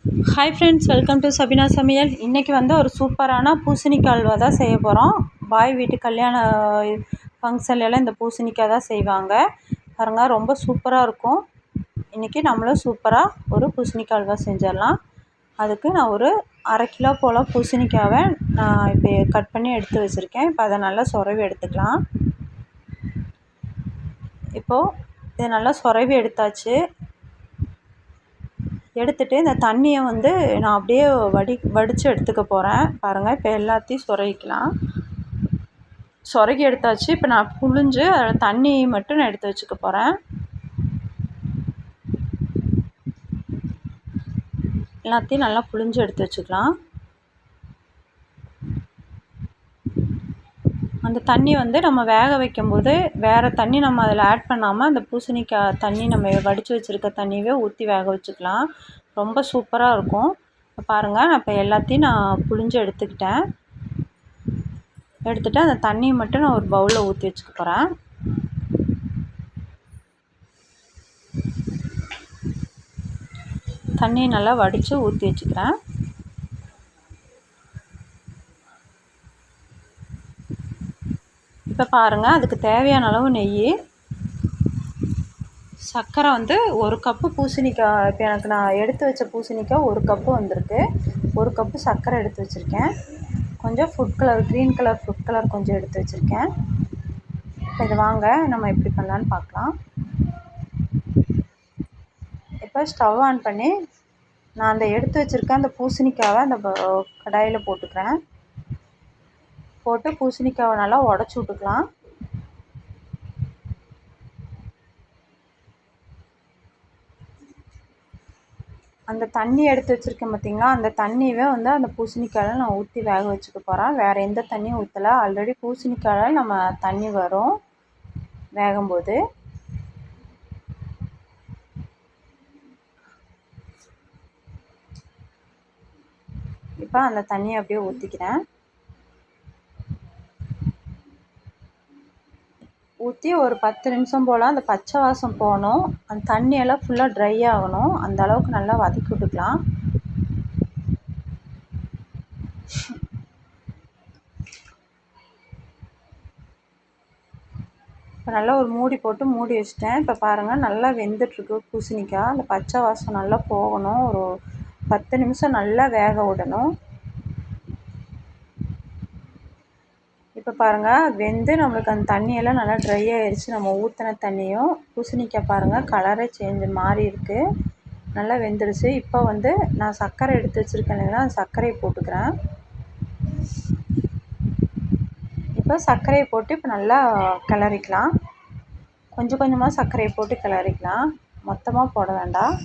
Hi friends, welcome to Sabina சமையல். இன்றைக்கி ஒரு சூப்பரான பூசணிக்காய் அல்வா தான் செய்ய போகிறோம். பாய் வீட்டு கல்யாண ஃபங்க்ஷன்லாம் இந்த பூசணிக்காய் தான் செய்வாங்க. பாருங்கள், ரொம்ப சூப்பராக இருக்கும். இன்றைக்கி நம்மளும் சூப்பராக ஒரு பூசணிக்காய் அல்வா செஞ்சிடலாம். அதுக்கு நான் ஒரு 1/2 கிலோ போல் பூசணிக்காவை நான் இப்போ கட் பண்ணி எடுத்து வச்சுருக்கேன். இப்போ அதை நல்லா சொரவி எடுத்துக்கலாம். இப்போது இதை நல்லா சொரவி எடுத்தாச்சு. எடுத்துகிட்டு இந்த தண்ணியை நான் அப்படியே வடித்து எடுத்துக்க போகிறேன். பாருங்கள், இப்போ எல்லாத்தையும் சொரவிக்கலாம். சொரகி எடுத்தாச்சு. இப்போ நான் புழிஞ்சு அதில் தண்ணி மட்டும் நான் எடுத்து வச்சுக்க போகிறேன். எல்லாத்தையும் நல்லா புழிஞ்சு எடுத்து வச்சுக்கலாம். அந்த தண்ணி நம்ம வேக வைக்கும்போது வேறு தண்ணி நம்ம அதில் ஆட் பண்ணாமல் அந்த பூசணிக்காய் தண்ணி நம்ம வடித்து வச்சுருக்க தண்ணியவே ஊற்றி வேக வச்சுக்கலாம். ரொம்ப சூப்பராக இருக்கும். இப்போ பாருங்கள், நான் இப்போ எல்லாத்தையும் நான் புழிஞ்சு எடுத்துக்கிட்டேன். எடுத்துகிட்டு அந்த தண்ணியை மட்டும் நான் ஒரு பவுலில் ஊற்றி வச்சுக்க போகிறேன். தண்ணியை நல்லா வடித்து ஊற்றி வச்சுக்கிறேன். இப்போ பாருங்கள், அதுக்கு தேவையான அளவு நெய், சர்க்கரை 1 கப்பு பூசணிக்காய். இப்போ எனக்கு நான் எடுத்து வச்ச பூசணிக்காய் 1 கப்பு வந்திருக்கு. 1 கப்பு சர்க்கரை எடுத்து வச்சுருக்கேன். கொஞ்சம் food colour, green colour food colour கொஞ்சம் எடுத்து வச்சுருக்கேன். இப்போ இது வாங்க நம்ம எப்படி பண்ணலான்னு பார்க்கலாம். இப்போ ஸ்டவ் ஆன் பண்ணி நான் அந்த எடுத்து வச்சுருக்கேன் அந்த பூசணிக்காவை அந்த கடாயில் போட்டுக்கிறேன். போட்டு பூசணிக்காவை நல்லா உடச்சி விட்டுக்கலாம். அந்த தண்ணி எடுத்து வச்சுருக்கேன் பார்த்திங்களா, அந்த தண்ணியவே அந்த பூசணிக்காயில் நான் ஊற்றி வேக வச்சுக்க போகிறேன். வேறு எந்த தண்ணியும் ஊற்றலை. ஆல்ரெடி பூசணிக்காயில் நம்ம தண்ணி வரும் வேகும்போது. இப்போ அந்த தண்ணியை அப்படியே ஊற்றிக்கிறேன். ஊற்றி ஒரு 10 நிமிஷம் போல் அந்த பச்சை வாசம் போகணும். அந்த தண்ணியெல்லாம் ஃபுல்லாக ட்ரை ஆகணும். அந்த அளவுக்கு நல்லா வதக்கி விட்டுக்கலாம். இப்போ நல்லா ஒரு மூடி போட்டு மூடி வச்சிட்டேன். இப்போ பாருங்கள், நல்லா வெந்துட்டுருக்கு பூசணிக்காய். அந்த பச்சை வாசம் நல்லா போகணும். ஒரு 10 நிமிஷம் நல்லா வேக விடணும். இப்போ பாருங்கள், வெந்து நம்மளுக்கு அந்த தண்ணியெல்லாம் நல்லா ட்ரை ஆகிடுச்சு. நம்ம ஊற்றின தண்ணியும் பூசணிக்காய் பாருங்கள் கலரே மாறி இருக்குது. நல்லா வெந்துடுச்சு. இப்போ நான் சர்க்கரை எடுத்து வச்சுருக்கேன் இல்லைங்களா, அந்த சர்க்கரையை போட்டுக்கிறேன். இப்போ சர்க்கரையை போட்டு இப்போ நல்லா கிளறிக்கலாம். கொஞ்சம் கொஞ்சமாக சர்க்கரையை போட்டு கிளறிக்கலாம், மொத்தமாக போட வேண்டாம்.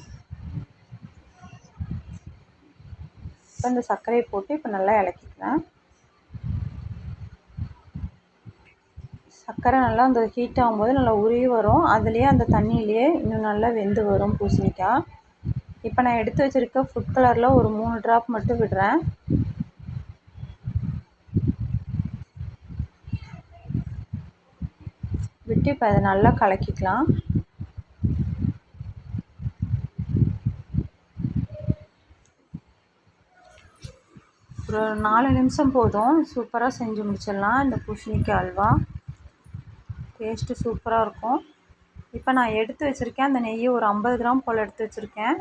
இப்போ இந்த சர்க்கரையை போட்டு இப்போ நல்லா இலக்கிக்கிறேன். சர்க்கரை நல்லா அந்த ஹீட் ஆகும்போது நல்லா உருகி வரும். அதுலேயே அந்த தண்ணியிலேயே இன்னும் நல்லா வெந்து வரும் பூசணிக்காய். இப்போ நான் எடுத்து வச்சுருக்க ஃபுட் கலரில் ஒரு 3 ட்ராப் மட்டும் விடுறேன். விட்டு இப்போ அதை நல்லா கலக்கிக்கலாம். ஒரு 4 நிமிஷம் போதும். சூப்பராக செஞ்சு முடிச்சிடலாம் இந்த பூசணிக்காய் அல்வா. டேஸ்ட்டு சூப்பராக இருக்கும். இப்போ நான் எடுத்து வச்சுருக்கேன் அந்த நெய்யை ஒரு 50 கிராம் போல் எடுத்து வச்சுருக்கேன்.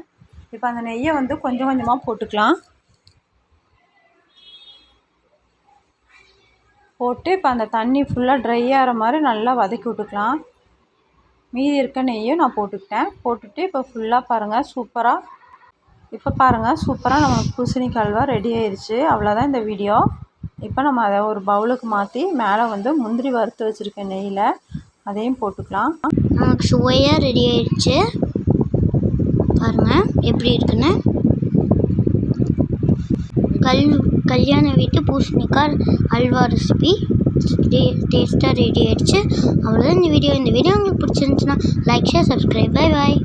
இப்போ அந்த நெய்யை கொஞ்சம் கொஞ்சமாக போட்டுக்கலாம். போட்டு இப்போ அந்த தண்ணி ஃபுல்லாக ட்ரை ஆகிற மாதிரி நல்லா வதக்கி விட்டுக்கலாம். மீதி இருக்க நெய்யை நான் போட்டுக்கிட்டேன். போட்டுட்டு இப்போ ஃபுல்லாக பாருங்கள் சூப்பராக நம்ம பூசணிக்காய் அல்வா ரெடி ஆயிடுச்சு. அவ்வளோதான் இந்த வீடியோ. இப்போ நம்ம அதை ஒரு பவுலுக்கு மாற்றி மேலே முந்திரி வறுத்து வச்சுருக்க நெய்யில் அதையும் போட்டுக்கலாம். நமக்கு சுவையாக ரெடி ஆயிடுச்சு. பாருங்கள் எப்படி இருக்குன்னு. கல்யாண வீட்டு பூசணிக்காய் அல்வா ரெசிபி டேஸ்ட்டாக ரெடி ஆயிடுச்சு. அவ்வளோதான் இந்த வீடியோ. உங்களுக்கு பிடிச்சிருந்துச்சுன்னா like, share, subscribe. Bye bye.